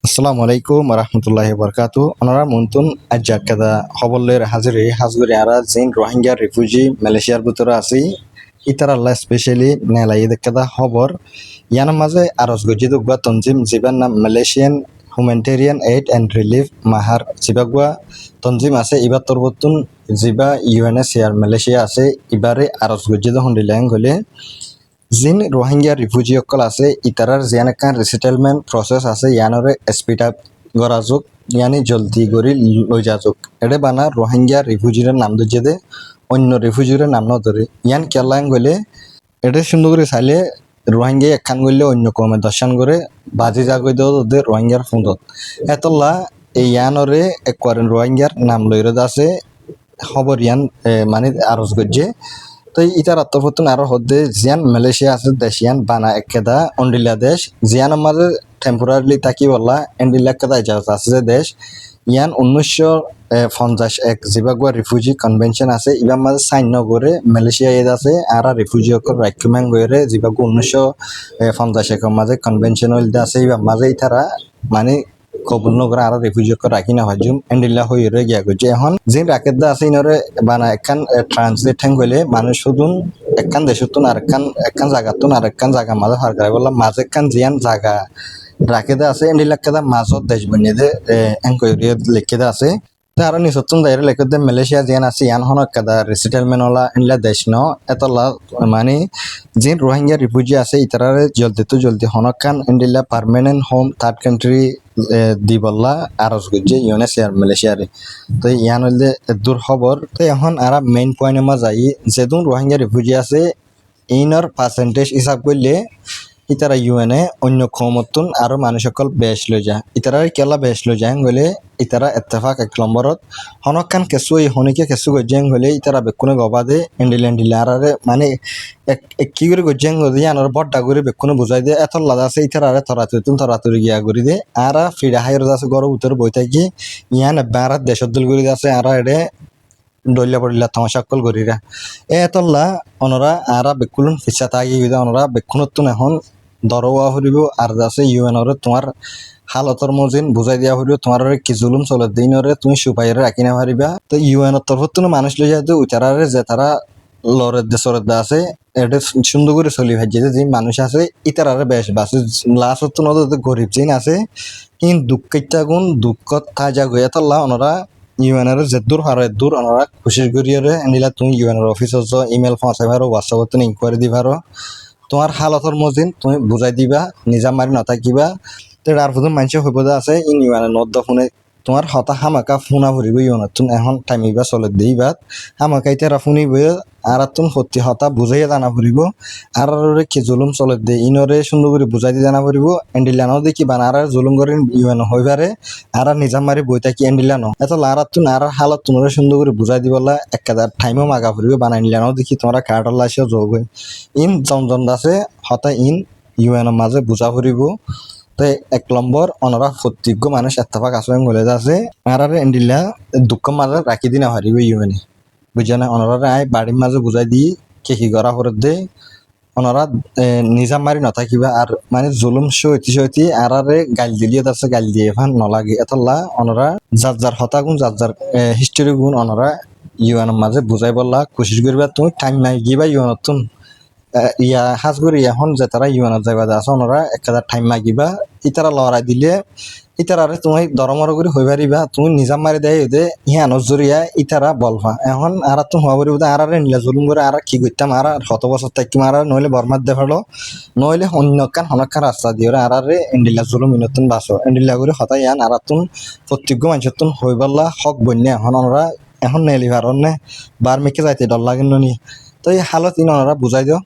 আসসালামু আলাইকুম রহমতুল্লাহি বরকাতু ওনারা মুনতুন আজ্জাক কাদা খবরলের হাজরে আরা জিন রোহিঙ্গা রিফিউজি মালয়েশিয়ার ভিতরে আছি ইতার আল্লাহ স্পেশালি নেলাই কাদা খবর ইয়ার মাঝে আরজ গজিদ উগবা তনজিম জিবার নাম Malaysian humanitarian aid and relief মাহার জিবাগুয়া তনজিম আছে ইবার তরবতুন জিবা ইউএনএসসিআর মালয়েশিয়া আছে ইবারে আরজ গজিদ হন্ডিল্যাং হলে জিন রোহিঙ্গা রিফিউজি অকল আছে ইতারার জিয়ান একখান রিসেটেলমেন্ট প্রসেস আছে ইয়ানরে স্পিড আপ করা যোগ ইয়ানি জলদি করে লই যা যোগ এটা বানা রোহিঙ্গা রিফিউজির নাম ধরছে দে অন্য রিফিউজির নাম ন ধরে ইয়ান কেলাং গলে এটা সুন্দর করে চাইলে রোহিঙ্গা একখান গলে অন্য কমে দর্শন করে বাজি জাগই দেওয়া ওদের রোহিঙ্গার ফুঁদত এতলা এই ইয়ানরে এক করেন রোহিঙ্গার নাম লইরদ আছে খবর ইয়ান মানে আরজ করছে তো ইটার আত্মপতন আরো হদ্দে জিয়ান মালয়েশিয়া আছে দেশিয়ান বানা একেদা অন্ডিলা দেশ জিয়ান মাঝে টেম্পোরারিলি তাকি বললা এন্ডিলা কেদা ইজাজত আছে যে দেশ ইয়ান 1951 জিবাগুয়া রিফিউজি কনভেনশন আছে ইবার মাঝে সাইন করে মালয়েশিয়া এদ আছে আর রিফিউজি অকল রাইকুম্যাং গরে জিবাগু 1951 মাঝে কনভেনশন হইল আছে ইবার মাঝে ইতারা মানে কবুল নগর আর রিফিউজি করে রাখি না হজুম এন্ডিল্লা হয়ে রয়ে গিয়া গেছে এখন যে রাকেদা আছে ইনরে বানা একখান ট্রান্সলেট হ্যাং হইলে মানুষ শুধু একখান দেশতুন আর একখান জায়গাতুন আর একখান জায়গা মাঝে ফার করে বললাম মাঝে একখান জিয়ান জায়গা রাকেদা আছে এন্ডিল্লা কেদা মাঝত দেশ বনিয়ে দে এনকোয়ারি লিখেদা আছে আর নিচতুন দাইরে লেখে দে মালয়েশিয়া জিয়ান আছে ইয়ান হন কেদা রিসেটেলমেন্ট ওলা এন্ডিলা দেশ ন এতলা মানে যে রোহিঙ্গা রিফিউজি আছে ইতারারে জলদি হনকান এন্ডিলা পার্মানেন্ট হোম থার্ড কান্ট্রি দিবল্লা আরজ গজ্জে ইউএনএসসিআর মালয়েশিয়ারে তো ইয়ান হইলে দূর খবর তো এখন আর মেইন পয়েন্টে মা যাই যেদুন রোহিঙ্গা রিফিউজি আছে ইনর পার্সেন্টেজ হিসাব করলে ইতারা ইউএনএ অন্য ক্ষমতুন আরো মানুষ সকল বেশ লই যায় ইতারা কেলা বেশ লই যায় গলে ইতারা এত্তেফাক 1 নম্বরত হনকান কেসু এই হনিকে কেসু গজ্জেং হলে ইতারা বেকুনে গবাদে এন্ডিল্যান্ডিলারে মানে কি করে গজ্জেং গদি আনার বড়টা করে বেকুনে বুঝাই দে এত লাদা আছে ইতারা তরাতুরি গিয়া করি দে আর ফিরা হাইর আছে গর উত্তর বই থাকি ইয়ান বারাত দেশত দল করি আছে আর এডে ডইলা পড়িলা তমাশাকল করিরা এতলা অনরা আরা বেকুলুন ফিসা তাগি গিদা অনরা বেকুনতুন এখন দরওয়া হরিব আর আছে ইউএনরে তোমার হালতর মজিন বুঝাই দিয়া হরিব তোমার কি জুলুম চলে দিনরে তুমি সুপাইরে রাখি না পারিবা তো ইউএনের তরফতুন মানুষ লই যায় তো উচারারে যে তারা লরের দেশরের আছে এটা সুন্দর করে চলি ভাইছে যে মানুষ আছে ইতারারে বেশ বাসে লাস্ট নদী গরিব জিন আছে কিন্তু দুঃখিতা গুণ দুঃখত থাজা গিয়ে তল্লা ওনারা ইউএনের যে দূর হারে দূর ওনারা খুশি করিয়ে নিলা তুমি ইউএনের অফিসত ইমেল পৌঁছাই পারো হোয়াটসঅ্যাপত ইনকোয়ারি দি পারো তোমার হালতর মজিন তুমি বুঝাই দিবা নিজা মারি নথাকিবা তো তার প্রথম মানুষ হইব আছে ইন ইউএনের নদ ফোনে তোমার হতা হামাকা ফোনা ভরিব ইউনত তুমি এখন টাইমিবা চলে দিইবা হামাকা ইতারা ফুনিব আর তুমি সত্যি হতা বুঝাইয়া জানা ফুরিব আর কি জুলুম চলে দে ইনরে সুন্দর করে বুঝাই দিয়ে জানা ফুরিব এন্ডিলানো দেখি বানা আর জুলুম করে ইউএন হইবারে আর নিজাম মারি বই থাকি এন্ডিলানো এত লারাত তুন আর হালত তোমরা সুন্দর করে বুঝাই দিবলা একাদার টাইমও মাগা ফুরিব বানাই নিলানো দেখি তোমরা কার্ডল আসিও যোগ ইন জমজম দাসে হতা ইন ইউএনের মাঝে বুঝা ফুরিব তো 1 নম্বর অনরা প্রত্যেক মানুষ এত্তফাক আসবে বলে আছে আর এন্ডিলা দুঃখ মাঝে রাখি দিনা হারিব ইউএনে বুঝা না অনরা আই বাড়ির মাঝে বুঝাই দি কি করা করে দে অনরা নিজাম মারি নথাকিবা আর মানে জুলুম সইতি আর গাল দিলিয়ে আছে গাল দিয়ে ফান নলাগে এতলা অনরা যার হতা গুণ যার হিস্টোরি গুণ অনরা ইউএনের মাঝে বুঝাই বললা কোশিশ করিবা তুমি টাইম নাই গিবা ইউএনত ইয়া হাজ করি এখন যে তারা ইউএনত যাইবা আছে ওনারা 1000 টাইম মাগিবা ইতারা লড়াই দিলে ইতারারে তুমি দরমর করে হই পারিবা তুমি নিজাম মারি দেয় দে ইহা নজরিয়া ইতারা বলবা এখন আর তুমি হওয়া পারিব আর নিলা জুলুম করে আর কি করতাম আর শত বছর থাকি আর নইলে বরমাত দে ফেলো নইলে অন্যকান হনকান রাস্তা দিয়ে আর এন্ডিলা জুলুম ইনতুন বাসো এন্ডিলা করে হতাই আন আর তুমি প্রত্যেক মানুষের তুমি হই পারলা হক বন্যা এখন ওরা এখন নেলি পারন নে বার মেকে যাইতে ডর লাগেন নি তো এই হালত ইন ওনারা বুঝাই দিও।